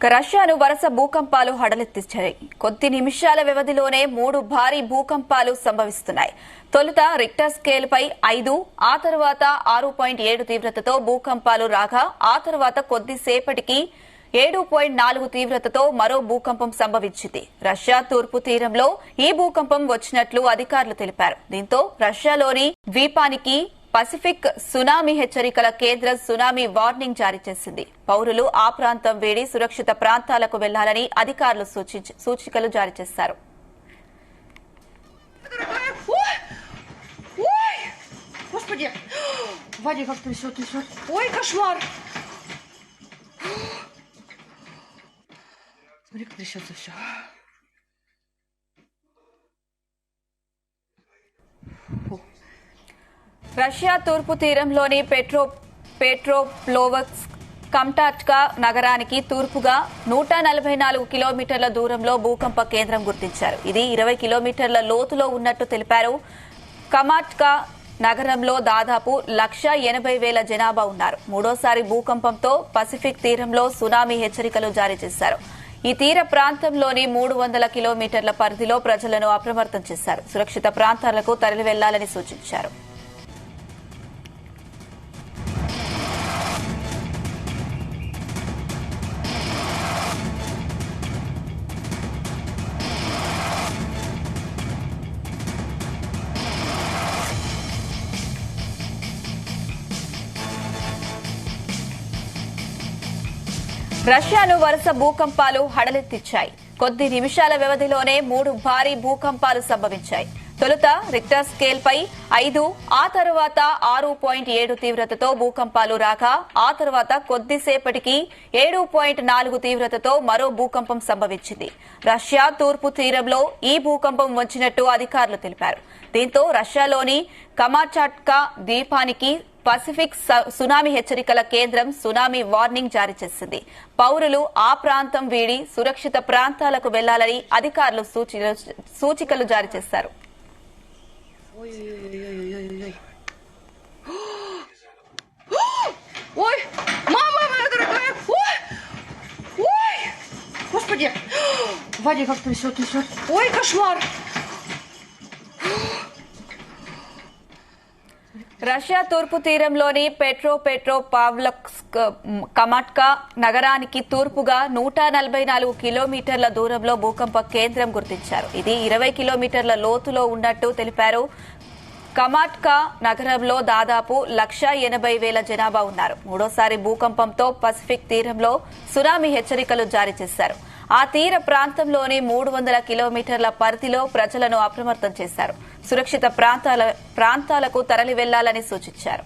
రష్యాను వరుస భూకంపాలు హడలెత్తించాయి. కొద్ది నిమిషాల వ్యవధిలోనే 3 భారీ భూకంపాలు సంభవిస్తున్నాయి. తొలుత రిక్టర్ స్కేల్ పై 5, ఆ తర్వాత 6.7 తీవ్రతతో భూకంపాలు రాగా ఆ తర్వాత కొద్దిసేపటికి 7.4 తీవ్రతతో మరో భూకంపం సంభవించింది. రష్యా తూర్పు తీరంలో ఈ భూకంపం వచ్చినట్లు అధికారులు తెలిపారు. దీంతో రష్యాలోని ద్వీపానికి పసిఫిక్ సునామీ హెచ్చరికల కేంద్రం సునామీ వార్నింగ్ జారీ చేసింది. పౌరులు ఆ ప్రాంతం వీడి సురక్షిత ప్రాంతాలకు వెళ్లాలని అధికారులు సూచికలు జారీ చేశారు. రష్యా తూర్పు తీరంలోని పెట్రోప్లోవ్స్క్ కమ్చాట్కా నగరానికి తూర్పుగా 144 కిలోమీటర్ల దూరంలో భూకంప కేంద్రం గుర్తించారు. ఇది 20 కిలోమీటర్ల లోతులో ఉన్నట్టు తెలిపారు. కమాట్కా నగరంలో దాదాపు 1,80,000 జనాభా ఉన్నారు. మూడోసారి భూకంపంతో పసిఫిక్ తీరంలో సునామీ హెచ్చరికలు జారీ చేశారు. ఈ తీర ప్రాంతంలోని 300 కిలోమీటర్ల పరిధిలో ప్రజలను అప్రమత్తం చేశారు. సురక్షిత ప్రాంతాలకు తరలి వెళ్లాలని సూచించారు. రష్యాను వరుస భూకంపాలు హడలెత్తించాయి. కొద్ది నిమిషాల వ్యవధిలోనే 3 భారీ భూకంపాలు సంభవించాయి. తొలుత రిక్టర్ స్కేల్ పై 5, ఆ తర్వాత 6.7 తీవ్రతతో భూకంపాలు రాగా ఆ తర్వాత కొద్దిసేపటికి 7.4 తీవ్రతతో మరో భూకంపం సంభవించింది. రష్యా తూర్పు తీరంలో ఈ భూకంపం వచ్చినట్టు అధికారులు తెలిపారు. దీంతో రష్యాలోని కమాచాట్కా ద్వీపానికి పసిఫిక్ సునామీ హెచ్చరికల కేంద్రం సునామీ వార్నింగ్ జారీ చేసింది. పౌరులు ఆ ప్రాంతం వీడి సురక్షిత ప్రాంతాలకు వెళ్లాలని అధికారులు సూచికలు జారీ చేశారు. రష్యా తూర్పు తీరంలోని పెట్రోప్లోవ్స్క్ కమాట్కా నగరానికి తూర్పుగా 144 కిలోమీటర్ల దూరంలో భూకంప కేంద్రం గుర్తించారు. ఇది 20 కిలోమీటర్ల లోతులో ఉన్నట్టు తెలిపారు. కమాట్కా నగరంలో దాదాపు 1,80,000 జనాభా ఉన్నారు. మూడోసారి భూకంపంతో పసిఫిక్ తీరంలో సునామీ హెచ్చరికలు జారీ చేశారు. ఆ తీర ప్రాంతంలోని 300 కిలోమీటర్ల పరిధిలో ప్రజలను అప్రమత్తం చేశారు. సురక్షిత ప్రాంతాలకు తరలి వెళ్లాలని సూచించారు.